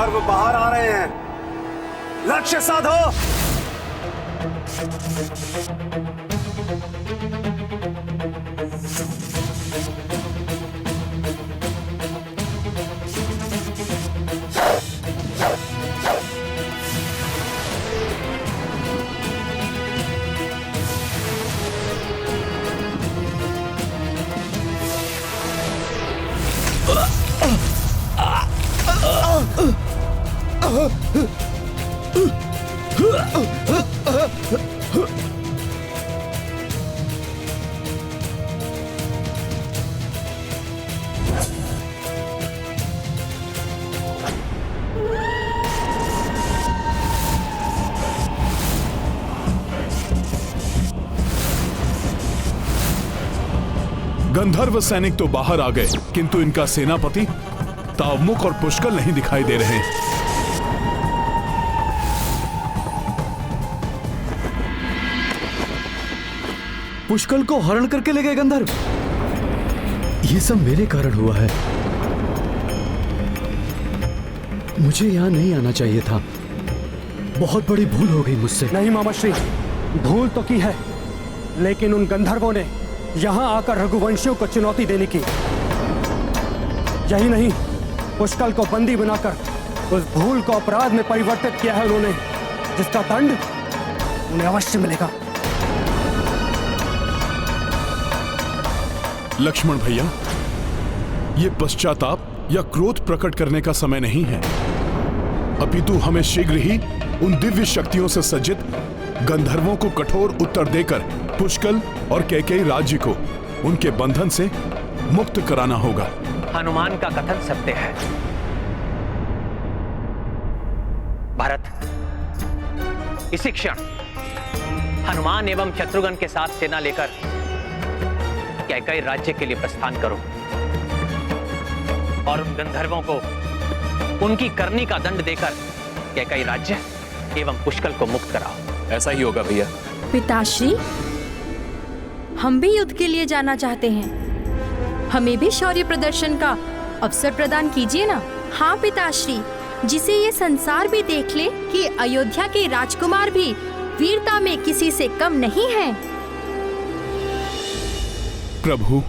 गंधर्व बाहर आ रहे हैं। लक्ष्य साधो। गंधर्व सैनिक तो बाहर आ गए, किंतु इनका सेनापति तावमुख और पुष्कल नहीं दिखाई दे रहे। पुष्कल को हरण करके ले गए गंधर्व। ये सब मेरे कारण हुआ है। मुझे यहां नहीं आना चाहिए था। बहुत बड़ी भूल हो गई मुझसे। नहीं मामाश्री, भूल तो की है, लेकिन उन गंधर्वों ने यहां आकर रघुवंशियों को चुनौती देने की। यही नहीं, पुष्कल को बंदी बनाकर उस भूल को अपराध में परिवर्तित किया है उन्होंने, जिसका दंड उन्हें अवश्य मिलेगा। लक्ष्मण भैया, ये पश्चाताप या क्रोध प्रकट करने का समय नहीं है, अपितु हमें शीघ्र ही उन दिव्य शक्तियों से सज्जित गंधर्वों को कठोर उत्तर देकर पुष्कल और कैकेयी राज्य को उनके बंधन से मुक्त कराना होगा। हनुमान का कथन सत्य है। भरत, इसी क्षण हनुमान एवं शत्रुघ्न के साथ सेना लेकर कैकेयी राज्य के लिए प्रस्थान करो और उन गंधर्वों को उनकी करनी का दंड देकर कैकेयी राज्य एवं पुष्कल को मुक्त कराओ। ऐसा ही होगा भैया। पिताश्री, हम भी युद्ध के लिए जाना चाहते हैं। हमें भी शौर्य प्रदर्शन का अवसर प्रदान कीजिए ना। हाँ पिताश्री, जिसे ये संसार भी देख ले कि अयोध्या के राजकुमार भी वीरता में किसी से कम नहीं हैं। प्रभु,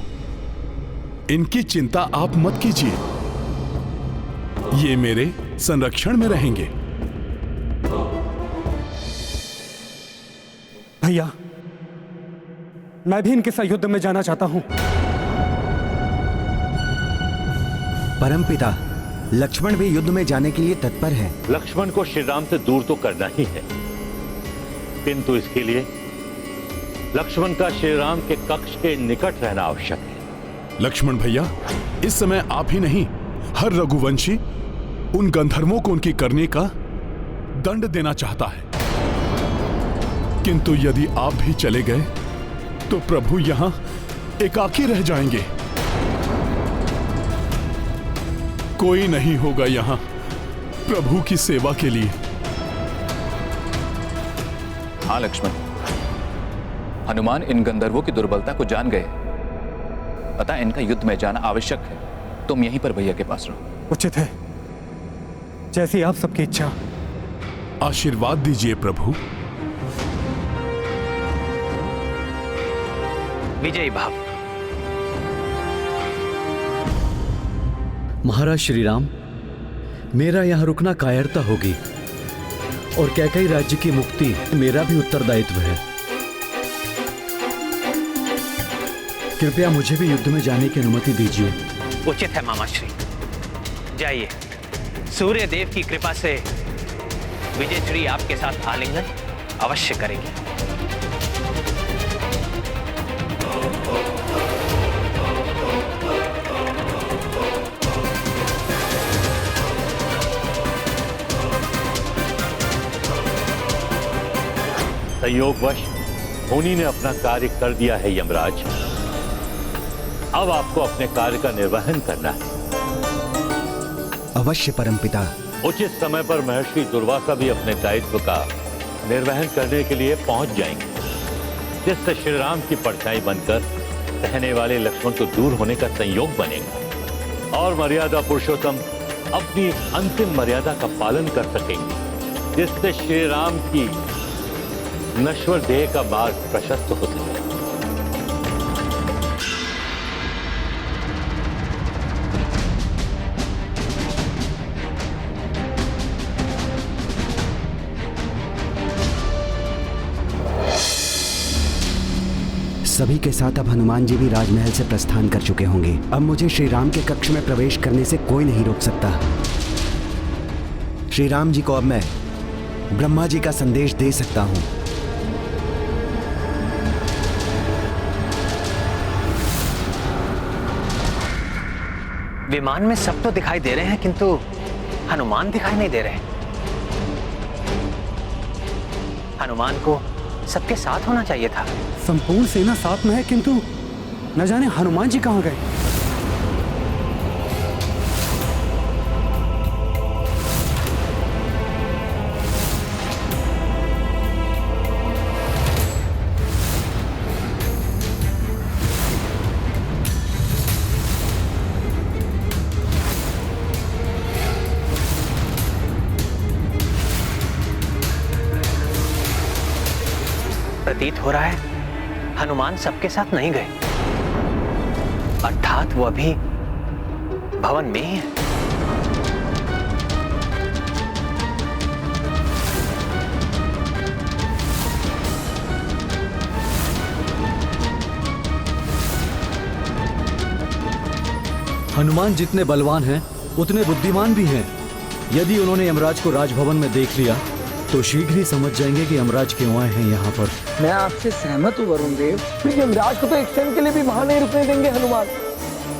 इनकी चिंता आप मत कीजिए, ये मेरे संरक्षण में रहेंगे। भैया, मैं भी इनके साथ युद्ध में जाना चाहता हूं। परमपिता, लक्ष्मण भी युद्ध में जाने के लिए तत्पर है। लक्ष्मण को श्री राम से दूर तो करना ही है, किंतु इसके लिए लक्ष्मण का श्री राम के कक्ष के निकट रहना आवश्यक है। लक्ष्मण भैया, इस समय आप ही नहीं, हर रघुवंशी उन गंधर्वों को उनकी करने का दंड देना चाहता है, किंतु यदि आप भी चले गए तो प्रभु यहां एकाकी रह जाएंगे। कोई नहीं होगा यहां प्रभु की सेवा के लिए। हाँ लक्ष्मण, हनुमान इन गंधर्वों की दुर्बलता को जान गए, अतः इनका युद्ध में जाना आवश्यक है। तुम यहीं पर भैया के पास रहो। उचित है, जैसी आप सबकी इच्छा। आशीर्वाद दीजिए प्रभु। विजयी भाव। महाराज श्री राम, मेरा यहां रुकना कायरता होगी और कैकेयी राज्य की मुक्ति मेरा भी उत्तरदायित्व है। कृपया मुझे भी युद्ध में जाने की अनुमति दीजिए। उचित है मामाश्री, जाइए। सूर्य देव की कृपा से विजयश्री आपके साथ आलिंगन अवश्य करेगी। संयोगवश मुनि ने अपना कार्य कर दिया है यमराज। अब आपको अपने कार्य का निर्वहन करना है। अवश्य परमपिता। उचित समय पर महर्षि दुर्वासा भी अपने दायित्व का निर्वहन करने के लिए पहुंच जाएंगे, जिससे श्री राम की परछाई बनकर रहने वाले लक्ष्मण को दूर होने का संयोग बनेगा और मर्यादा पुरुषोत्तम अपनी अंतिम मर्यादा का पालन कर सकेंगे, जिससे श्री राम की नश्वर देह का मार्ग प्रशस्त हो सके। सभी के साथ अब हनुमान जी भी राजमहल से प्रस्थान कर चुके होंगे। अब मुझे श्री राम के कक्ष में प्रवेश करने से कोई नहीं रोक सकता। श्री राम जी को अब मैं ब्रह्मा जी का संदेश दे सकता हूं। विमान में सब तो दिखाई दे रहे हैं, किंतु हनुमान दिखाई नहीं दे रहे। हनुमान को सबके साथ होना चाहिए था। संपूर्ण सेना साथ में है, किंतु न जाने हनुमान जी कहां गए। प्रतीत हो रहा है हनुमान सबके साथ नहीं गए, अर्थात वो अभी भवन में ही है। हनुमान जितने बलवान हैं उतने बुद्धिमान भी हैं। यदि उन्होंने यमराज को राजभवन में देख लिया तो शीघ्र ही समझ जाएंगे कि यमराज क्यों आए हैं यहाँ पर। मैं आपसे सहमत हूँ वरुण देव, क्योंकि यमराज को तो एक क्षण के लिए भी वहां नहीं रुकने देंगे हनुमान।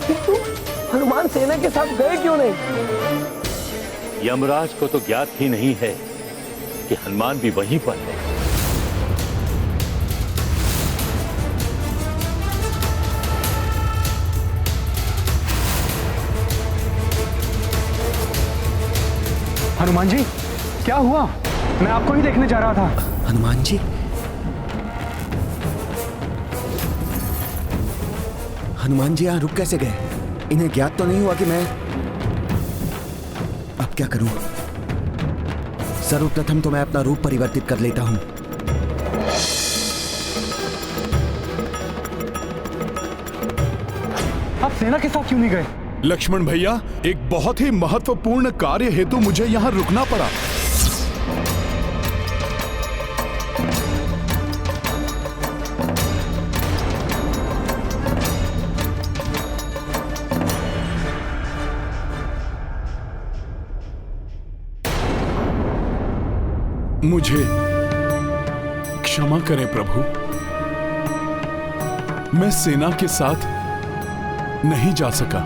किंतु हनुमान सेना के साथ गए क्यों नहीं? यमराज को तो ज्ञात ही नहीं है कि हनुमान भी वहीं पर है। हनुमान जी, क्या हुआ? मैं आपको ही देखने जा रहा था। हनुमान जी, हनुमान जी यहाँ रुक कैसे गए? इन्हें ज्ञात तो नहीं हुआ कि मैं... अब क्या करूं? सर्वप्रथम तो मैं अपना रूप परिवर्तित कर लेता हूं। आप सेना के साथ क्यों नहीं गए? लक्ष्मण भैया, एक बहुत ही महत्वपूर्ण कार्य हेतु मुझे यहाँ रुकना पड़ा। मुझे क्षमा करें प्रभु, मैं सेना के साथ नहीं जा सका।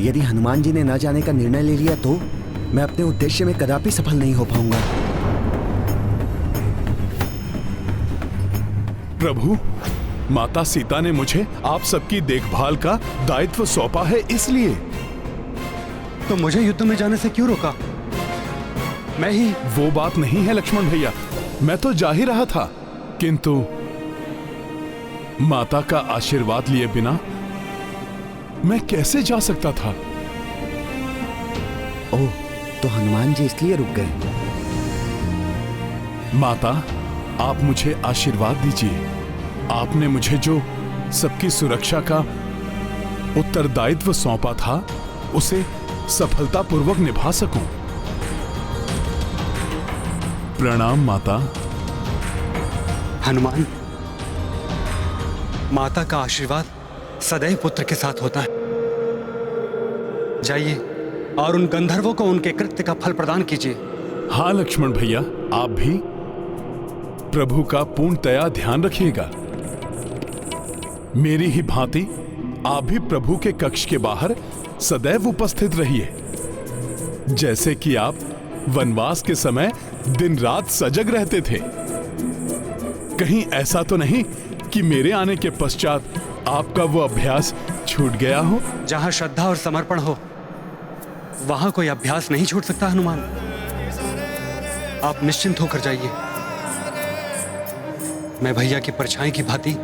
यदि हनुमान जी ने न जाने का निर्णय ले लिया तो मैं अपने उद्देश्य में कदापि सफल नहीं हो पाऊंगा। प्रभु, माता सीता ने मुझे आप सबकी देखभाल का दायित्व सौंपा है, इसलिए। तो मुझे युद्ध में जाने से क्यों रोका? मैं ही... वो बात नहीं है लक्ष्मण भैया, मैं तो जा ही रहा था, किंतु माता का आशीर्वाद लिए बिना मैं कैसे जा सकता था? ओह, तो हनुमान जी इसलिए रुक गए। माता, आप मुझे आशीर्वाद दीजिए। आपने मुझे जो सबकी सुरक्षा का उत्तरदायित्व सौंपा था, उसे सफलतापूर्वक निभा सकूं। प्रणाम माता। हनुमान, माता का आशीर्वाद सदैव पुत्र के साथ होता है। जाइए और उन गंधर्वों को उनके कृत्य का फल प्रदान कीजिए। हाँ लक्ष्मण भैया, आप भी प्रभु का पूर्णतया ध्यान रखिएगा। मेरी ही भांति आप भी प्रभु के कक्ष के बाहर सदैव उपस्थित रहिए, जैसे कि आप वनवास के समय दिन रात सजग रहते थे। कहीं ऐसा तो नहीं कि मेरे आने के पश्चात आपका वो अभ्यास छूट गया हो? जहां श्रद्धा और समर्पण हो वहां कोई अभ्यास नहीं छूट सकता हनुमान। आप निश्चिंत होकर जाइए। मैं भैया की परछाई की भांति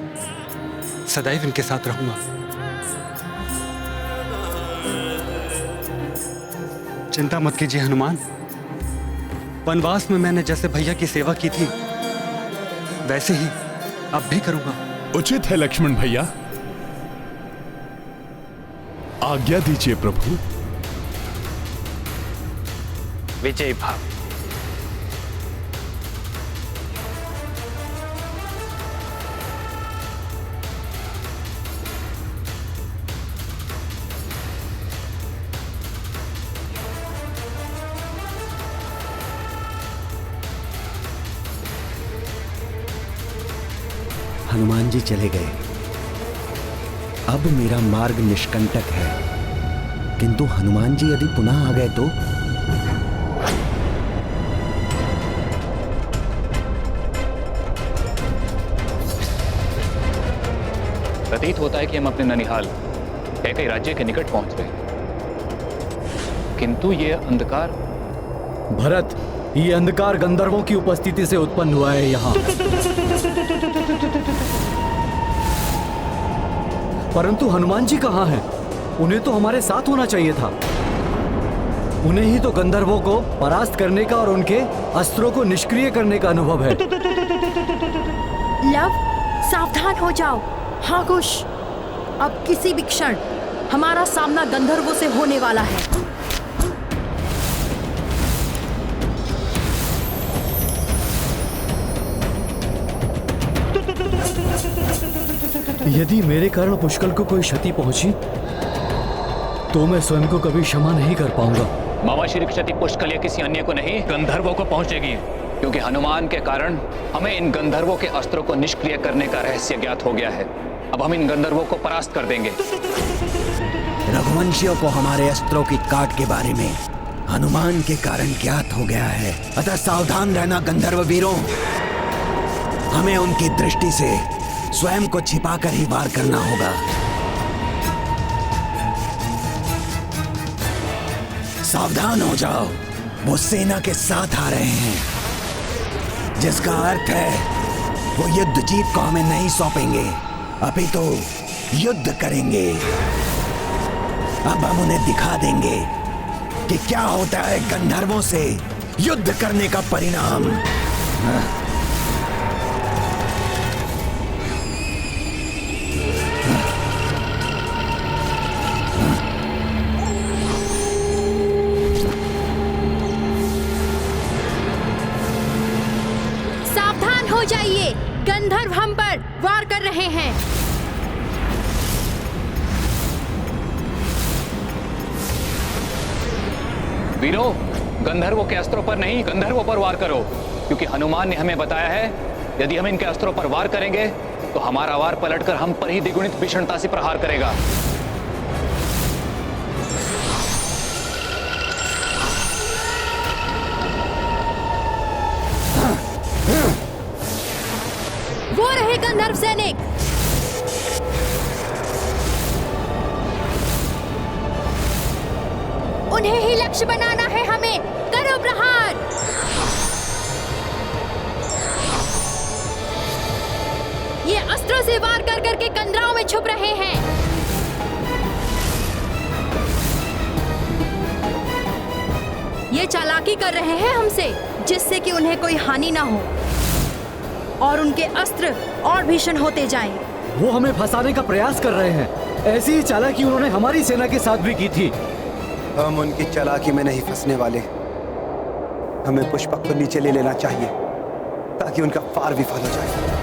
सदैव इनके साथ रहूंगा। चिंता मत कीजिए हनुमान। वनवास में मैंने जैसे भैया की सेवा की थी वैसे ही अब भी करूंगा। उचित है लक्ष्मण भैया, आज्ञा दीजिए प्रभु। विजय भाव। हनुमान जी चले गए। अब मेरा मार्ग निष्कंटक है, किंतु हनुमान जी यदि पुनः आ गए तो? प्रतीत होता है कि हम अपने ननिहाल कैकई राज्य के निकट पहुंच रहे हैं, किंतु ये अंधकार। भरत, ये अंधकार गंधर्वों की उपस्थिति से उत्पन्न हुआ है यहाँ। परंतु हनुमान जी कहाँ हैं? उन्हें तो हमारे साथ होना चाहिए था। उन्हें ही तो गंधर्वों को परास्त करने का और उनके अस्त्रों को निष्क्रिय करने का अनुभव है। लव, सावधान हो जाओ। हाँ कुश, अब किसी भी क्षण हमारा सामना गंधर्वों से होने वाला है। यदि मेरे कारण पुष्कल को कोई क्षति पहुंची तो मैं स्वयं को कभी क्षमा नहीं कर पाऊंगा। मामाश्री की क्षति पुष्कल या किसी अन्य को नहीं, गंधर्वों को पहुंचेगी, क्योंकि हनुमान के कारण हमें इन गंधर्वों के अस्त्रों को निष्क्रिय करने का रहस्य ज्ञात हो गया है। अब हम इन गंधर्वों को परास्त कर देंगे। रघुवंशियों को हमारे अस्त्रों की काट के बारे में हनुमान के कारण ज्ञात हो गया है, अतः सावधान रहना गंधर्व वीरों। हमें उनकी दृष्टि से स्वयं को छिपाकर ही वार करना होगा। सावधान हो जाओ, वो सेना के साथ आ रहे हैं, जिसका अर्थ है वो युद्ध जीत को हमें नहीं सौंपेंगे, अपितु युद्ध करेंगे। अब हम उन्हें दिखा देंगे कि क्या होता है गंधर्वों से युद्ध करने का परिणाम। सावधान हो जाइए, गंधर्व हम पर वार कर रहे हैं। वीरों, गंधर्वों के अस्त्रों पर नहीं, गंधर्वों पर वार करो, क्योंकि हनुमान ने हमें बताया है यदि हम इनके अस्त्रों पर वार करेंगे तो हमारा वार पलटकर हम पर ही द्विगुणित भीषणता से प्रहार करेगा। वो रहे गंधर्व सैनिक। उन्हें ही लक्ष्य बनाना है हमें। करो प्रहार। ये अस्त्रों से वार कर करके कंदराओं में छुप रहे हैं। ये चालाकी कर रहे हैं हमसे, जिससे कि उन्हें कोई हानि ना हो और उनके अस्त्र और भीषण होते जाएं। वो हमें फंसाने का प्रयास कर रहे हैं। ऐसी ही चालाकी उन्होंने हमारी सेना के साथ भी की थी। हम उनकी चालाकी में नहीं फंसने वाले। हमें पुष्पक को नीचे ले लेना चाहिए ताकि उनका फार विफल हो जाए।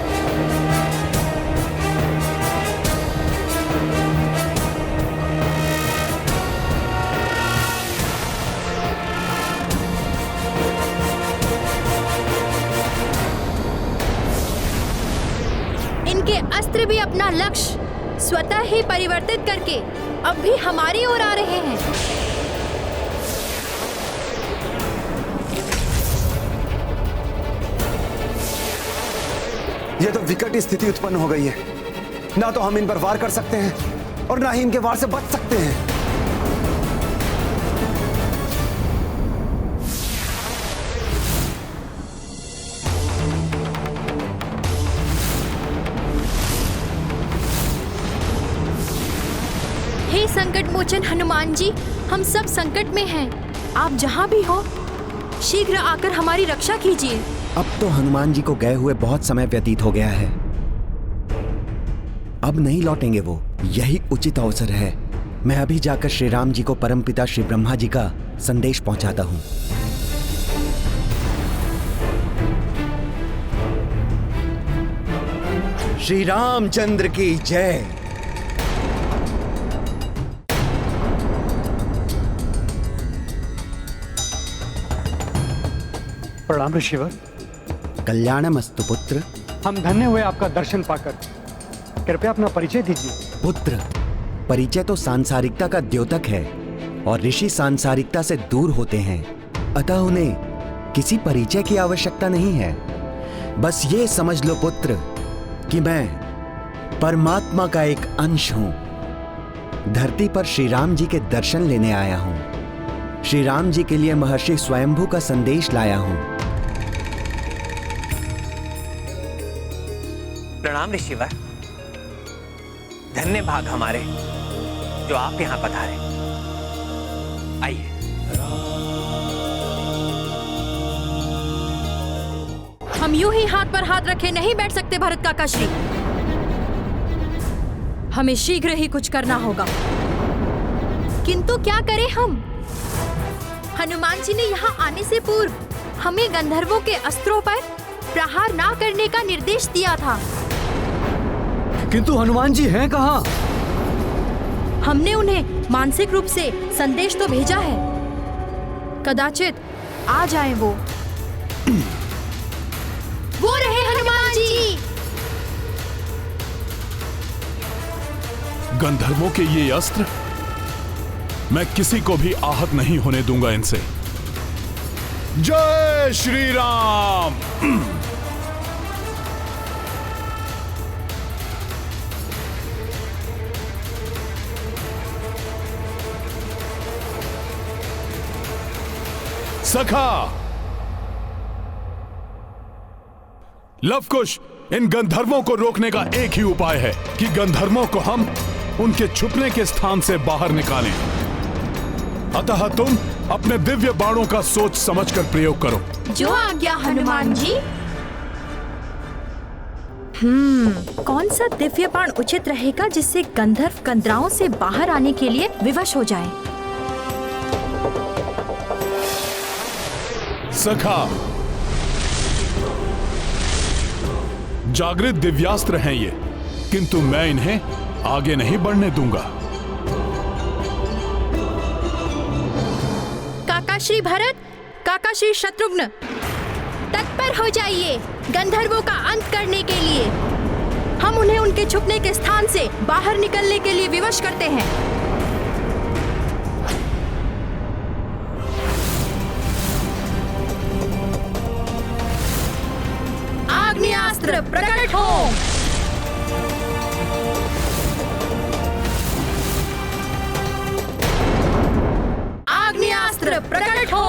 इनके अस्त्र भी अपना लक्ष्य स्वतः ही परिवर्तित करके अब भी हमारी ओर आ रहे हैं। यह तो विकट स्थिति उत्पन्न हो गई है। ना तो हम इन पर वार कर सकते हैं और ना ही इनके वार से बच सकते हैं। संकट मोचन हनुमान जी, हम सब संकट में हैं। आप जहाँ भी हो शीघ्र आकर हमारी रक्षा कीजिए। अब तो हनुमान जी को गए हुए बहुत समय व्यतीत हो गया है। अब नहीं लौटेंगे वो, यही उचित अवसर है। मैं अभी जाकर श्री राम जी को परमपिता श्री ब्रह्मा जी का संदेश पहुंचाता हूं। श्री रामचंद्र की जय। प्रणाम ऋषिवर। कल्याणमस्तु पुत्र। हम धन्य हुए आपका दर्शन पाकर। कृपया अपना परिचय दीजिए। पुत्र, परिचय तो सांसारिकता का द्योतक है और ऋषि सांसारिकता से दूर होते हैं, अतः उन्हें किसी परिचय की आवश्यकता नहीं है। बस ये समझ लो पुत्र कि मैं परमात्मा का एक अंश हूं। धरती पर श्री राम जी के दर्शन लेने आया हूं। श्री राम जी के लिए महर्षि स्वयंभू का संदेश लाया हूं। प्रणाम ऋषिवर। धन्य भाग हमारे जो आप यहां पधारे। आइए। हम यूं ही हाथ पर हाथ रखे नहीं बैठ सकते भरत काका श्री। हमें शीघ्र ही कुछ करना होगा। किंतु क्या करें हम? हनुमान जी ने यहाँ आने से पूर्व हमें गंधर्वों के अस्त्रों पर प्रहार ना करने का निर्देश दिया था। किंतु हनुमान जी हैं कहाँ? हमने उन्हें मानसिक रूप से संदेश तो भेजा है, कदाचित आ जाएं वो। वो रहे हनुमान जी। गंधर्वों के ये अस्त्र, मैं किसी को भी आहत नहीं होने दूंगा इनसे। जय श्री राम। सखा लवकुश, इन गंधर्वों को रोकने का एक ही उपाय है कि गंधर्वों को हम उनके छुपने के स्थान से बाहर निकालें। अतः तुम अपने दिव्य बाणों का सोच समझकर प्रयोग करो। जो आज्ञा हनुमान जी। कौन सा दिव्य बाण उचित रहेगा जिससे गंधर्व कंदराओं से बाहर आने के लिए विवश हो जाएं? सखा, जागृत दिव्यास्त्र हैं ये, किंतु मैं इन्हें आगे नहीं बढ़ने दूंगा। काका श्री भरत, काका श्री शत्रुघ्न, तत्पर हो जाइए गंधर्वों का अंत करने के लिए। हम उन्हें उनके छुपने के स्थान से बाहर निकलने के लिए विवश करते हैं। आग्नेयास्त्र प्रकट हो। आग्नेयास्त्र प्रकट हो।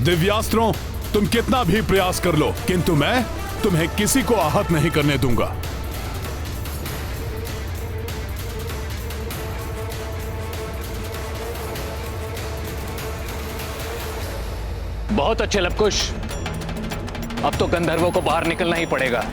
दिव्यास्त्रों, तुम कितना भी प्रयास कर लो, किंतु मैं तुम्हें किसी को आहत नहीं करने दूंगा। बहुत अच्छे लवकुश, अब तो गंधर्वों को बाहर निकलना ही पड़ेगा।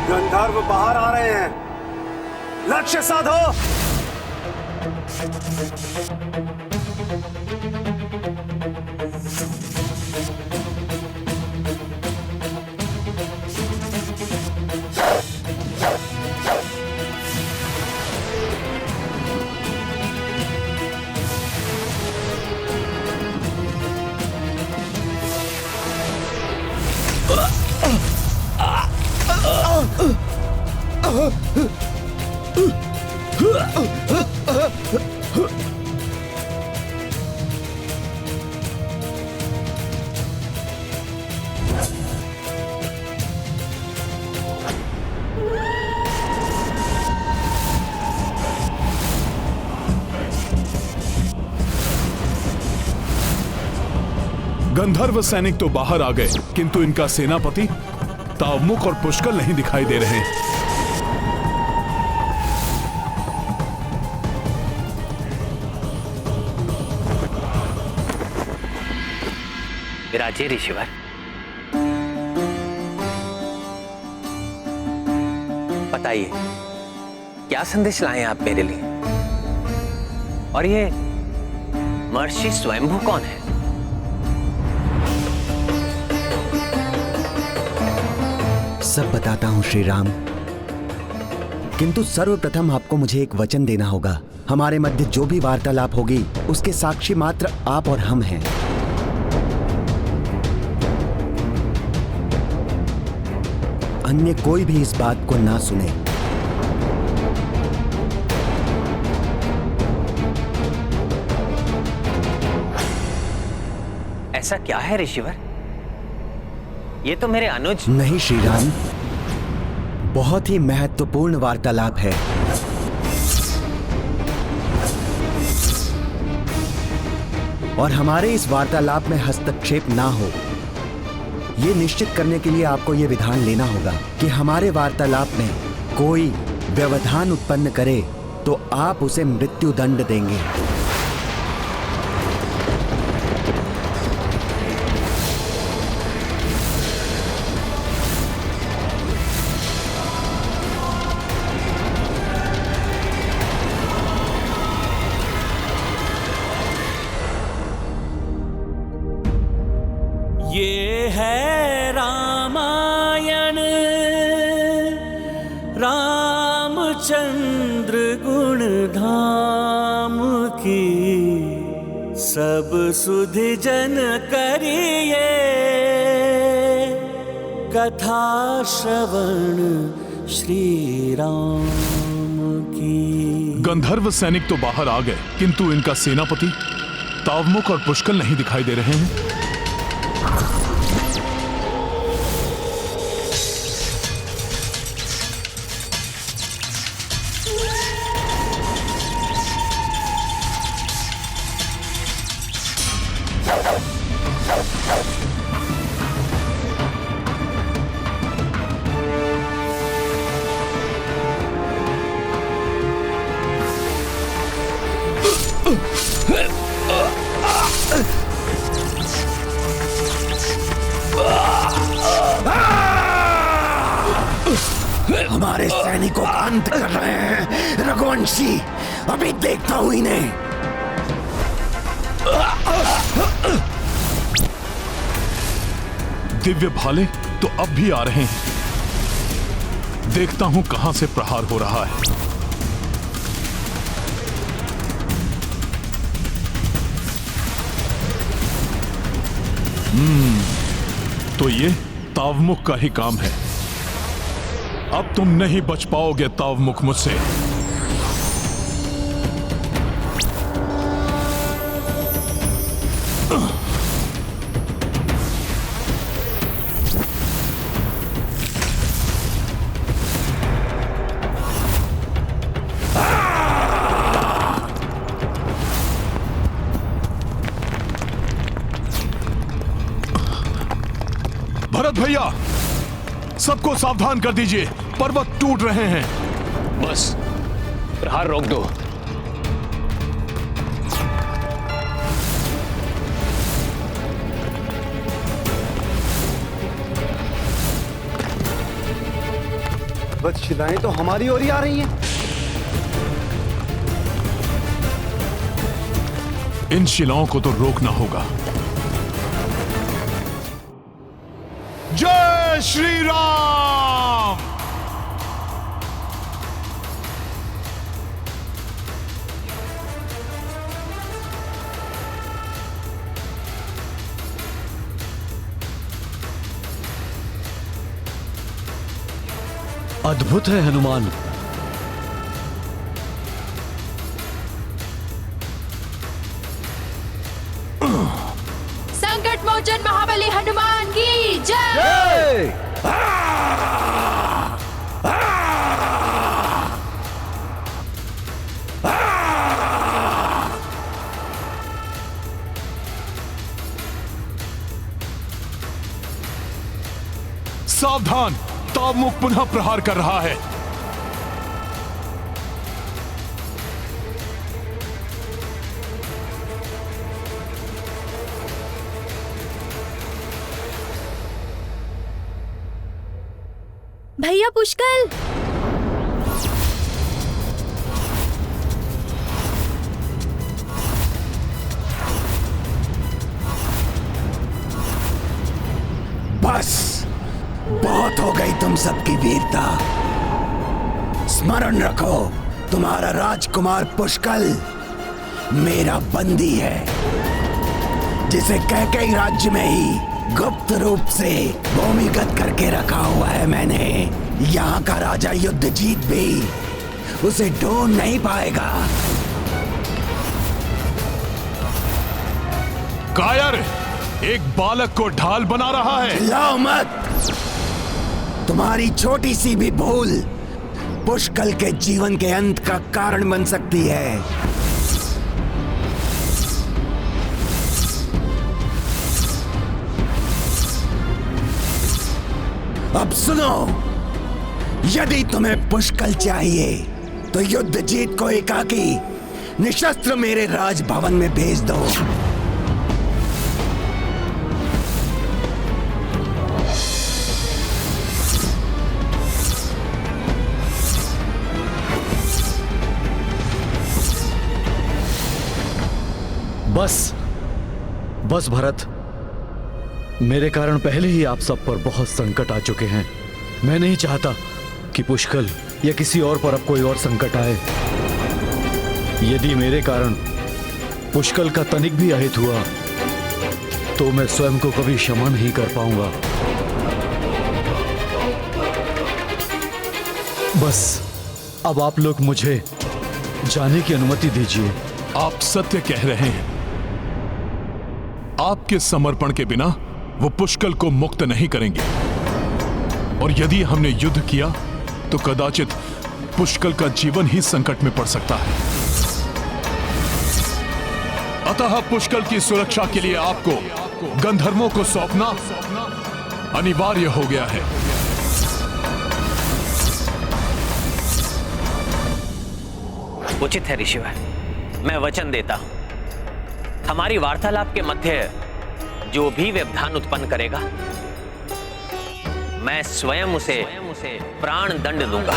गंधर्व बाहर आ रहे हैं। लक्ष्य साधो। गंधर्व सैनिक तो बाहर आ गए, किंतु इनका सेनापति तावमुख और पुष्कल नहीं दिखाई दे रहे हैं। विराजे ऋषिवर, बताइए क्या संदेश लाए हैं आप मेरे लिए? और ये महर्षि स्वयंभू कौन है? सब बताता हूं श्री राम, किंतु सर्वप्रथम आपको मुझे एक वचन देना होगा। हमारे मध्य जो भी वार्तालाप होगी उसके साक्षी मात्र आप और हम हैं। अन्य कोई भी इस बात को ना सुने। ऐसा क्या है ऋषिवर? ये तो मेरे अनुज। नहीं श्री राम, बहुत ही महत्वपूर्ण वार्तालाप है। और हमारे इस वार्तालाप में हस्तक्षेप ना हो, ये निश्चित करने के लिए आपको ये विधान लेना होगा कि हमारे वार्तालाप में कोई व्यवधान उत्पन्न करे तो आप उसे मृत्यु दंड देंगे। ये है रामायण, रामचंद्र गुण धाम की, सब सुधि जन करिए कथा श्रवण श्री राम की। गंधर्व सैनिक तो बाहर आ गए, किंतु इनका सेनापति तावमुख और पुष्कल नहीं दिखाई दे रहे हैं। हमारे सैनिकों का अंत कर रहे हैं रघुवंशी, अभी देखता हूं इन्हें। दिव्य भाले तो अब भी आ रहे हैं, देखता हूं कहां से प्रहार हो रहा है। तो ये तावमुख का ही काम है। अब तुम नहीं बच पाओगे तावमुख मुझसे। भरत भैया, सबको सावधान कर दीजिए, पर्वत टूट रहे हैं। बस प्रहार रोक दो। वत्शिलाएं तो हमारी ओर ही आ रही हैं। इन शिलाओं को तो रोकना होगा। जय श्री राम। अद्भुत है हनुमान। संकट मोचन महाबली हनुमान की जय। सावधान, तावमुख पुनः प्रहार कर रहा है। भैया पुष्कल, बस बहुत हो गई तुम सबकी वीरता। स्मरण रखो, तुम्हारा राजकुमार पुष्कल मेरा बंदी है, जिसे कैकेयी राज्य में ही गुप्त रूप से भूमिगत करके रखा हुआ है मैंने। यहाँ का राजा युद्धजीत भी उसे ढूंढ नहीं पाएगा। कायर एक बालक को ढाल बना रहा है। चिल्लाओ मत, तुम्हारी छोटी सी भी भूल पुष्कल के जीवन के अंत का कारण बन सकती है। अब सुनो, यदि तुम्हें पुष्कल चाहिए तो युद्धजीत को एकाकी निशस्त्र मेरे राजभवन में भेज दो। बस भरत, मेरे कारण पहले ही आप सब पर बहुत संकट आ चुके हैं। मैं नहीं चाहता कि पुष्कल या किसी और पर अब कोई और संकट आए। यदि मेरे कारण पुष्कल का तनिक भी अहित हुआ तो मैं स्वयं को कभी क्षमा नहीं कर पाऊंगा। बस अब आप लोग मुझे जाने की अनुमति दीजिए। आप सत्य कह रहे हैं। आपके समर्पण के बिना वो पुष्कल को मुक्त नहीं करेंगे, और यदि हमने युद्ध किया तो कदाचित पुष्कल का जीवन ही संकट में पड़ सकता है। अतः पुष्कल की सुरक्षा के लिए आपको गंधर्वों को सौंपना अनिवार्य हो गया है। उचित है ऋषिवर, मैं वचन देता हूं, हमारी वार्तालाप के मध्य जो भी व्यवधान उत्पन्न करेगा मैं स्वयं उसे प्राण दंड दूंगा।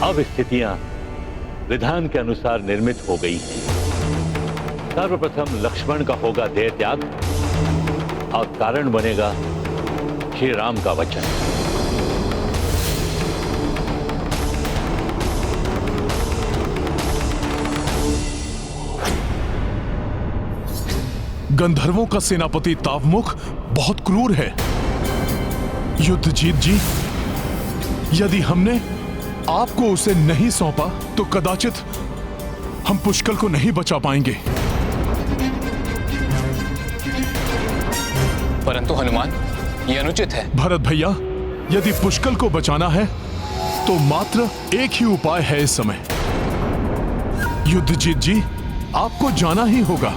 अब स्थितियां विधान के अनुसार निर्मित हो गई हैं। सर्वप्रथम लक्ष्मण का होगा देह त्याग और कारण बनेगा श्री राम का वचन। गंधर्वों का सेनापति तावमुख बहुत क्रूर है। युद्धजीत जी, यदि हमने आपको उसे नहीं सौंपा तो कदाचित हम पुष्कल को नहीं बचा पाएंगे। परंतु हनुमान, ये अनुचित है। भरत भैया, यदि पुष्कल को बचाना है तो मात्र एक ही उपाय है इस समय। युद्धजीत जी, आपको जाना ही होगा।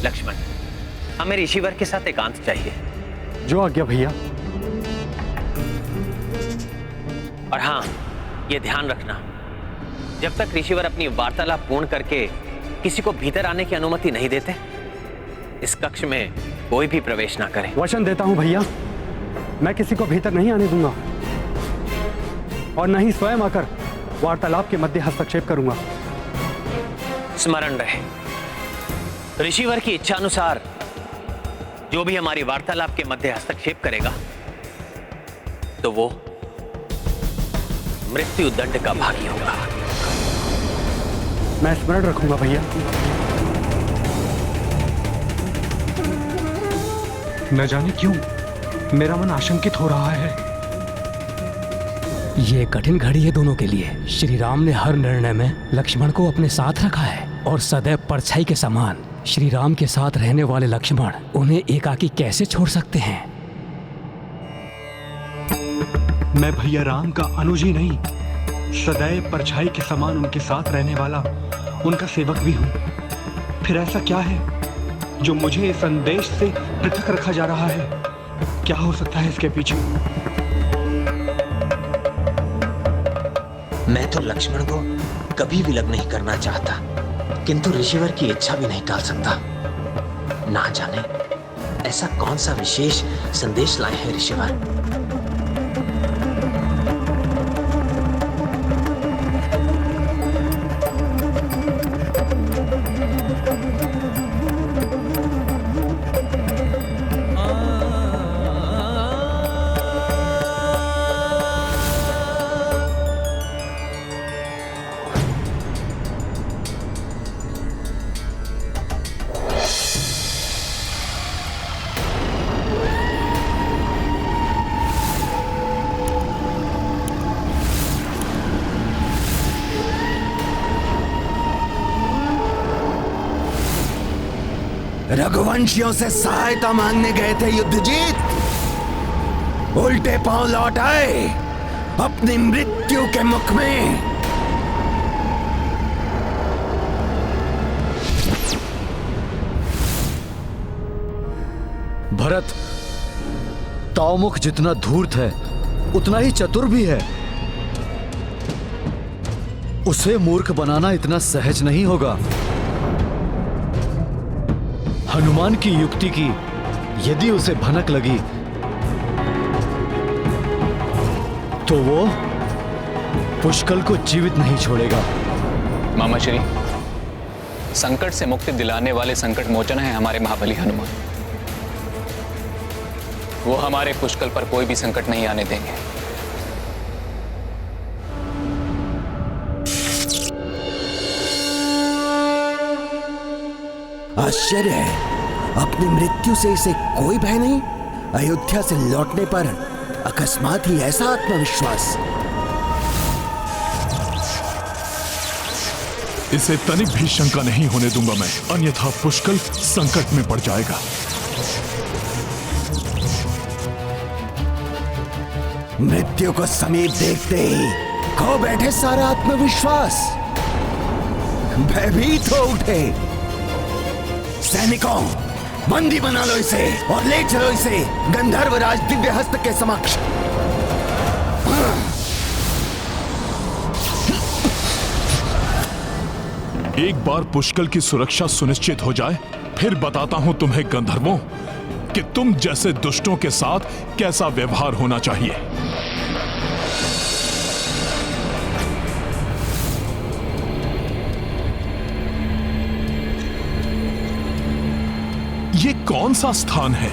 लक्ष्मण, हमें ऋषिवर के साथ एकांत चाहिए। जो आज्ञा भैया। और हां, यह ध्यान रखना, जब तक ऋषिवर अपनी वार्तालाप पूर्ण करके किसी को भीतर आने की अनुमति नहीं देते, इस कक्ष में कोई भी प्रवेश ना करे। वचन देता हूं भैया, मैं किसी को भीतर नहीं आने दूंगा और न ही स्वयं आकर वार्तालाप के मध्य हस्तक्षेप करूंगा। स्मरण रहे, ऋषिवर की इच्छा अनुसार जो भी हमारी वार्तालाप के मध्य हस्तक्षेप करेगा तो वो मृत्यु दंड का भागी होगा। मैं स्मरण रखूंगा भैया। न जाने क्यों मेरा मन आशंकित हो रहा है। ये कठिन घड़ी है दोनों के लिए। श्री राम ने हर निर्णय में लक्ष्मण को अपने साथ रखा है और सदैव परछाई के समान श्री राम के साथ रहने वाले लक्ष्मण उन्हें एकाकी कैसे छोड़ सकते हैं? मैं भैया राम का अनुज ही नहीं, सदैव परछाई के समान उनके साथ रहने वाला उनका सेवक भी हूं। फिर ऐसा क्या है जो मुझे इस संदेश से पृथक रखा जा रहा है? क्या हो सकता है इसके पीछे? मैं तो लक्ष्मण को कभी विलग नहीं करना चाहता, किंतु ऋषिवर की इच्छा भी नहीं टाल सकता। ना जाने ऐसा कौन सा विशेष संदेश लाए हैं ऋषिवर। रघुवंशियों से सहायता मांगने गए थे युद्धजीत, उल्टे पांव लौट आए अपनी मृत्यु के मुख में। भरत, तावमुख जितना धूर्त है उतना ही चतुर भी है। उसे मूर्ख बनाना इतना सहज नहीं होगा। हनुमान की युक्ति की यदि उसे भनक लगी तो वो पुष्कल को जीवित नहीं छोड़ेगा। मामा श्री, संकट से मुक्ति दिलाने वाले संकट मोचन है हमारे महाबली हनुमान। वो हमारे पुष्कल पर कोई भी संकट नहीं आने देंगे। आश्चर्य है, अपनी मृत्यु से इसे कोई भय नहीं। अयोध्या से लौटने पर अकस्मात ही ऐसा आत्मविश्वास। इसे तनिक भी शंका नहीं होने दूंगा मैं, अन्यथा पुष्कल संकट में पड़ जाएगा। मृत्यु को समीप देखते ही खो बैठे सारा आत्मविश्वास। भयभीत हो उठे। सैनिकों, बंदी बना लो इसे और ले चलो इसे गंधर्वराज दिव्यहस्त के समक्ष। एक बार पुष्कल की सुरक्षा सुनिश्चित हो जाए, फिर बताता हूं तुम्हें गंधर्वों कि तुम जैसे दुष्टों के साथ कैसा व्यवहार होना चाहिए। ये कौन सा स्थान है?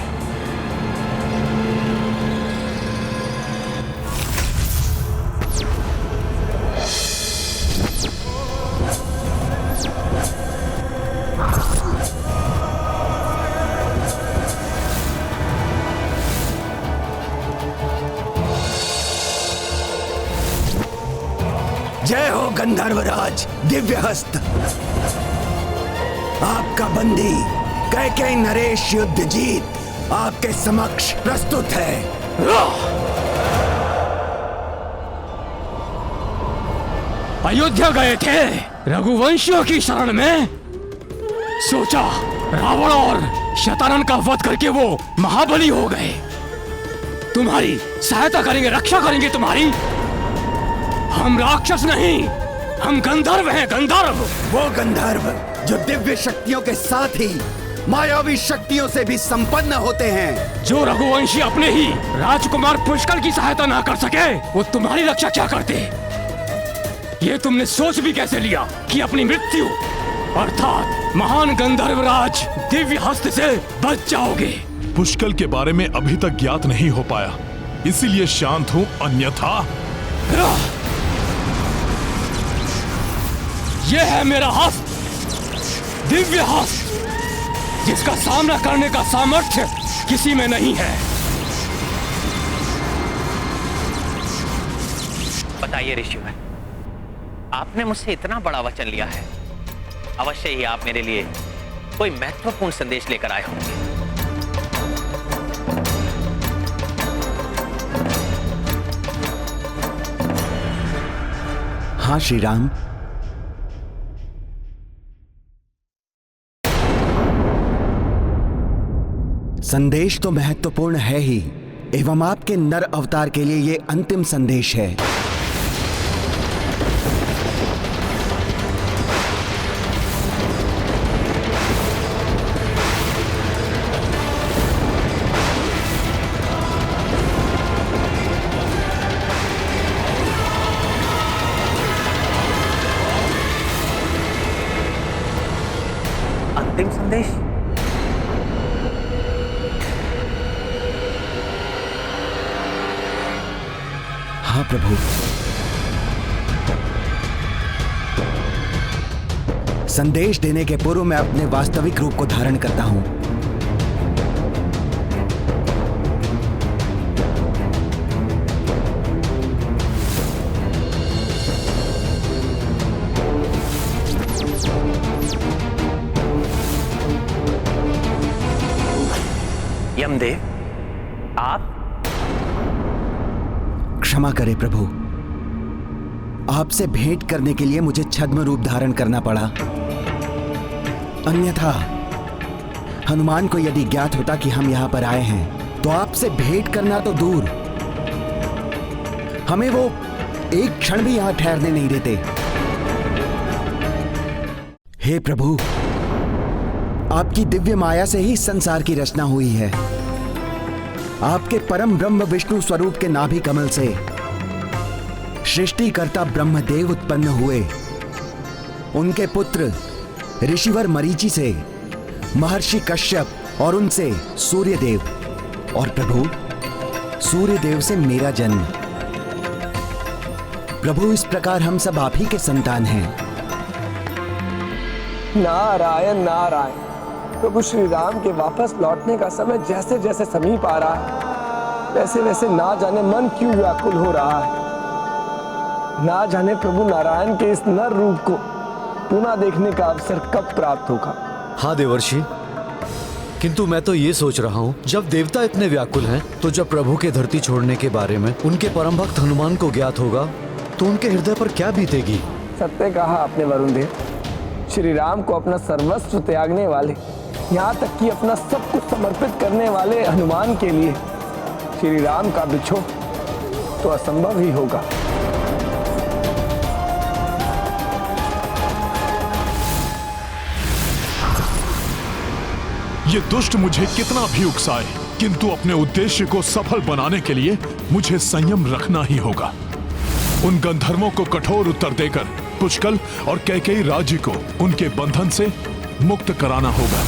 जय हो गंधर्वराज दिव्यहस्त। आपका बंदी कैकेयी नरेश युद्धजीत आपके समक्ष प्रस्तुत है। अयोध्या गए थे रघुवंशियों की शरण में। सोचा रावण और शतानन का वध करके वो महाबली हो गए। तुम्हारी सहायता करेंगे, रक्षा करेंगे तुम्हारी। हम राक्षस नहीं, हम गंधर्व हैं, गंधर्व। वो गंधर्व जो दिव्य शक्तियों के साथ ही मायावी शक्तियों से भी संपन्न होते हैं। जो रघुवंशी अपने ही राजकुमार पुष्कल की सहायता ना कर सके, वो तुम्हारी रक्षा क्या करते? ये तुमने सोच भी कैसे लिया कि अपनी मृत्यु अर्थात महान गंधर्वराज दिव्य हस्त से बच जाओगे? पुष्कल के बारे में अभी तक ज्ञात नहीं हो पाया, इसीलिए शांत हूं, अन्यथा। यह है मेरा हस्त, दिव्य हस्त, जिसका सामना करने का सामर्थ्य किसी में नहीं है। बताइए ऋषिवर, आपने मुझसे इतना बड़ा वचन लिया है, अवश्य ही आप मेरे लिए कोई महत्वपूर्ण संदेश लेकर आए होंगे। हाँ श्री राम। संदेश तो महत्वपूर्ण है ही, एवं आपके नर अवतार के लिए ये अंतिम संदेश है। अंतिम संदेश? हाँ प्रभु। संदेश देने के पूर्व मैं अपने वास्तविक रूप को धारण करता हूं। यमदेव, आप? क्षमा करें प्रभु, आपसे भेंट करने के लिए मुझे छद्म रूप धारण करना पड़ा। अन्यथा हनुमान को यदि ज्ञात होता कि हम यहां पर आए हैं तो आपसे भेंट करना तो दूर, हमें वो एक क्षण भी यहां ठहरने नहीं देते। हे प्रभु, आपकी दिव्य माया से ही संसार की रचना हुई है। आपके परम ब्रह्म विष्णु स्वरूप के नाभि कमल से सृष्टिकर्ता ब्रह्मदेव उत्पन्न हुए। उनके पुत्र ऋषिवर मरीचि से महर्षि कश्यप और उनसे सूर्यदेव, और प्रभु सूर्यदेव से मेरा जन्म। प्रभु, इस प्रकार हम सब आप ही के संतान हैं। नारायण नारायण। प्रभु श्री राम के वापस लौटने का समय जैसे जैसे समीप आ रहा है, वैसे वैसे ना जाने मन क्यों व्याकुल हो रहा है। ना जाने प्रभु नारायण के इस नर रूप को पुनः देखने का अवसर कब प्राप्त होगा। हाँ देवर्षि, किंतु मैं तो ये सोच रहा हूँ, जब देवता इतने व्याकुल हैं, तो जब प्रभु के धरती छोड़ने के बारे में उनके परम भक्त हनुमान को ज्ञात होगा तो उनके हृदय पर क्या बीतेगी। सत्य कहा आपने वरुण देव। श्री राम को अपना सर्वस्व त्यागने वाले, यहाँ तक कि अपना सब कुछ समर्पित करने वाले हनुमान के लिए श्री राम का बिछोह तो असंभव ही होगा। ये दुष्ट मुझे कितना भी उकसाए, किंतु अपने उद्देश्य को सफल बनाने के लिए मुझे संयम रखना ही होगा। उन गंधर्वों को कठोर उत्तर देकर पुष्कल और कैकेयी राज्य को उनके बंधन से मुक्त कराना होगा।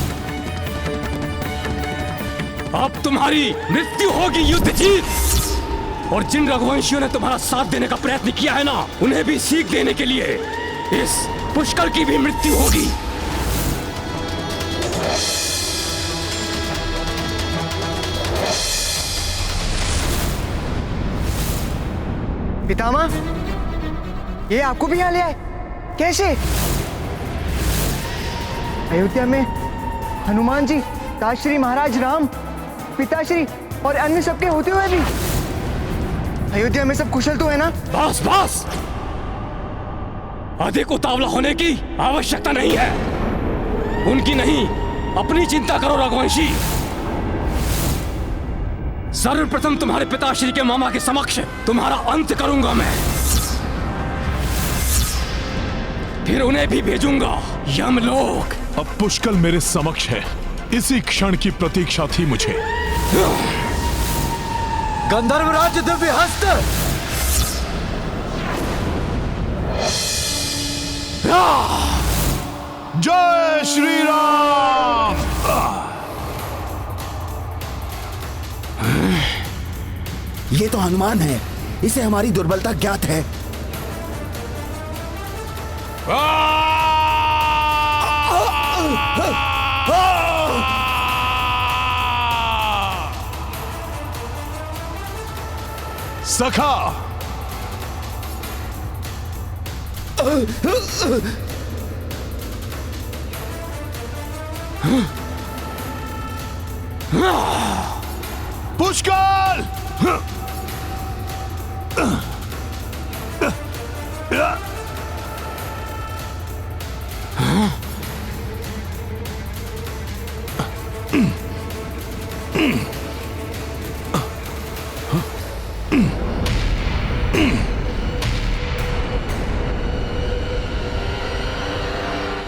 अब तुम्हारी मृत्यु होगी युद्ध जीत, और जिन रघुवंशियों ने तुम्हारा साथ देने का प्रयत्न किया है ना, उन्हें भी सीख देने के लिए इस पुष्कल की भी मृत्यु होगी। पितामह, ये आपको भी यहाँ ले आए? कैसे? अयोध्या में हनुमान जी, ताश्री महाराज राम, पिताश्री और अन्य सबके होते हुए भी अयोध्या में सब कुशल तो है ना? बस बस, अधिक उतावला होने की आवश्यकता नहीं है। उनकी नहीं, अपनी चिंता करो रघुवंशी। सर्वप्रथम तुम्हारे पिताश्री के मामा के समक्ष तुम्हारा अंत करूंगा मैं, फिर उन्हें भी भेजूंगा यमलोक। अब पुष्कल मेरे समक्ष है, इसी क्षण की प्रतीक्षा थी मुझे। गंधर्वराज दिव्य हस्त, जय श्री राम। ये तो हनुमान है, इसे हमारी दुर्बलता ज्ञात है। सखा, पुष्कल!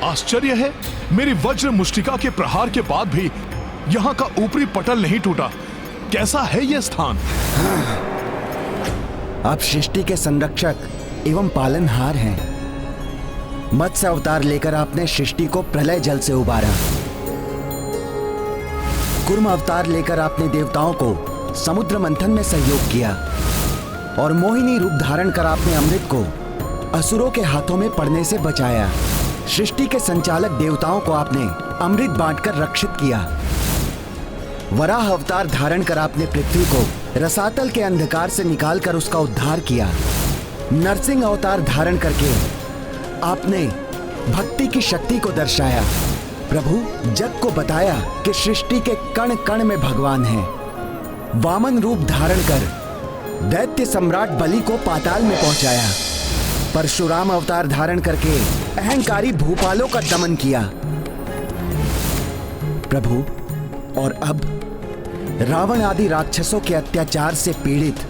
आश्चर्य है, मेरी वज्र मुष्टिका के प्रहार के बाद भी यहाँ का ऊपरी पटल नहीं टूटा। कैसा है यह स्थान? आप सृष्टि के संरक्षक एवं पालनहार हैं। मत्स्य अवतार लेकर आपने सृष्टि को प्रलय जल से उबारा। कूर्म अवतार लेकर आपने देवताओं को समुद्र मंथन में सहयोग किया और मोहिनी रूप धारण कर आपने अमृत को असुरों के हाथों में पड़ने से बचाया। सृष्टि के संचालक देवताओं को आपने अमृत बांटकर रक्षित किया। वराह अवतार धारण कर आपने पृथ्वी को रसातल के अंधकार से निकालकर उसका उद्धार किया। नरसिंह अवतार धारण करके आपने भक्ति की शक्ति को दर्शाया। प्रभु, जग को बताया कि सृष्टि के कण कण में भगवान है। वामन रूप धारण कर दैत्य सम्राट बलि को पाताल में पहुंचाया। परशुराम अवतार धारण करके अहंकारी भूपालों का दमन किया। प्रभु, और अब रावण आदि राक्षसों के अत्याचार से पीड़ित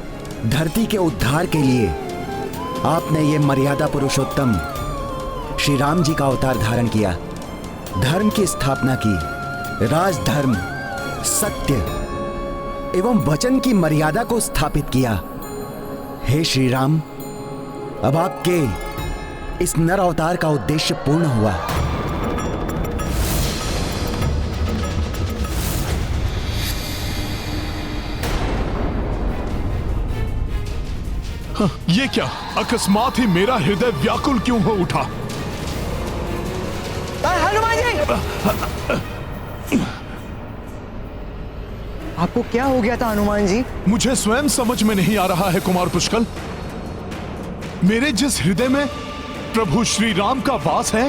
धरती के उद्धार के लिए आपने ये मर्यादा पुरुषोत्तम श्री राम जी का अवतार धारण किया। धर्म की स्थापना की, राजधर्म, सत्य एवं वचन की मर्यादा को स्थापित किया। हे श्री राम, अब आपके इस नर अवतार का उद्देश्य पूर्ण हुआ। ये क्या? अकस्मात ही मेरा हृदय व्याकुल क्यों हो उठा? हनुमान जी! आपको क्या हो गया था हनुमान जी? मुझे स्वयं समझ में नहीं आ रहा है कुमार पुष्कल। मेरे जिस हृदय में प्रभु श्री राम का वास है,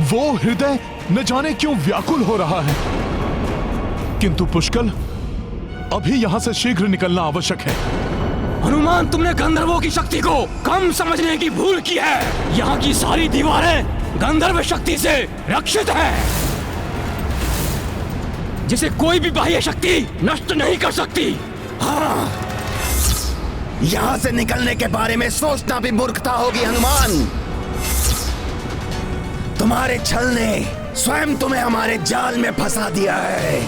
वो हृदय न जाने क्यों व्याकुल हो रहा है। किंतु पुष्कल, अभी यहां से शीघ्र निकलना आवश्यक है। हनुमान, तुमने गंधर्वों की शक्ति को कम समझने की भूल की है। यहाँ की सारी दीवारें गंधर्व शक्ति से रक्षित है, जिसे कोई भी बाह्य शक्ति नष्ट नहीं कर सकती। हाँ, यहां से निकलने के बारे में सोचना भी मूर्खता होगी हनुमान। तुम्हारे छल ने स्वयं तुम्हें हमारे जाल में फंसा दिया है।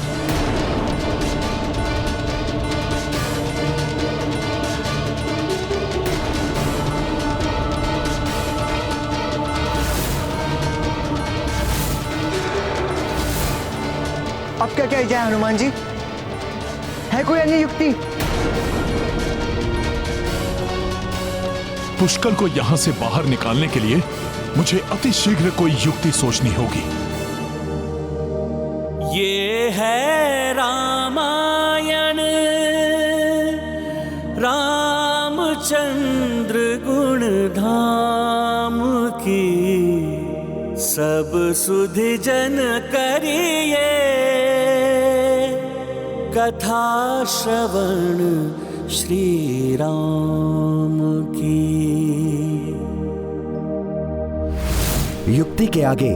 अब क्या किया जाए हनुमान जी? है कोई अन्य युक्ति? पुष्कल को यहां से बाहर निकालने के लिए मुझे अति शीघ्र कोई युक्ति सोचनी होगी। ये है रामायण, रामचंद्र गुण धाम की, सब सुधि जन करिए कथा श्रवण श्री राम की। युक्ति के आगे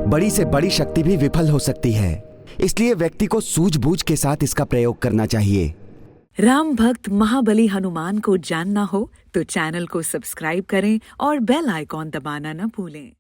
बड़ी से बड़ी शक्ति भी विफल हो सकती है, इसलिए व्यक्ति को सूझबूझ के साथ इसका प्रयोग करना चाहिए। राम भक्त महाबली हनुमान को जानना हो तो चैनल को सब्सक्राइब करें और बेल आइकॉन दबाना न भूलें।